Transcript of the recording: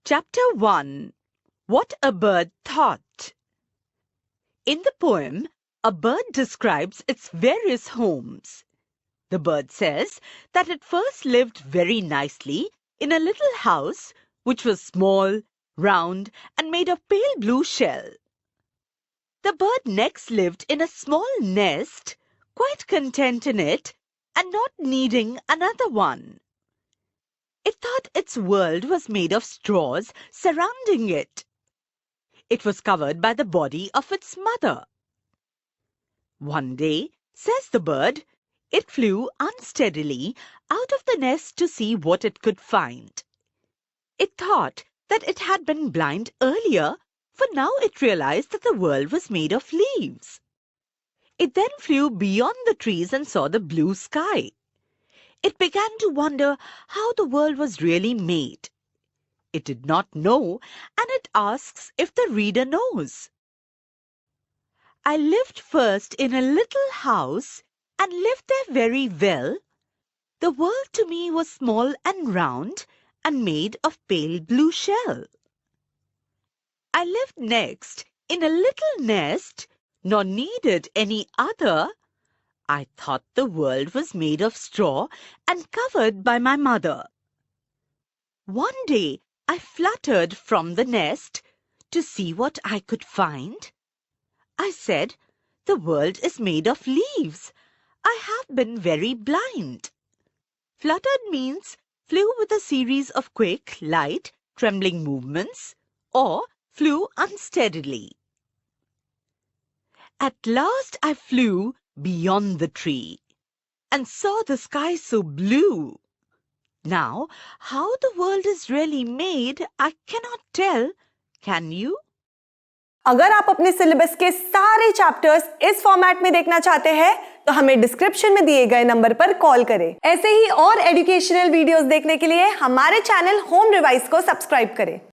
Chapter 1. What a Bird Thought. In the poem, a bird describes its various homes. The bird says that it first lived very nicely in a little house which was small, round, and made of pale blue shell. The bird next lived in a small nest, quite content in it, and not needing another one. It thought its world was made of straws surrounding it. It was covered by the body of its mother. One day, says the bird, it flew unsteadily out of the nest to see what it could find. It thought that it had been blind earlier, for now it realized that the world was made of leaves. It then flew beyond the trees and saw the blue sky. It began to wonder how the world was really made. It did not know, and it asks if the reader knows. I lived first in a little house and lived there very well. The world to me was small and round and made of pale blue shell. I lived next in a little nest, nor needed any other. I thought the world was made of straw and covered by my mother. One day I fluttered from the nest to see what I could find. I said, the world is made of leaves. I have been very blind. Fluttered means flew with a series of quick, light, trembling movements, or flew unsteadily. At last I flew beyond the tree and saw the sky so blue. Now, how the world is really made, I cannot tell. Can you? अगर आप अपने syllabus के सारे chapters इस format में देखना चाहते हैं तो हमें डिस्क्रिप्शन में दिए गए नंबर पर कॉल करें। ऐसे ही और एजुकेशनल वीडियोस देखने के लिए हमारे चैनल होम रिवाइज को सब्सक्राइब करें।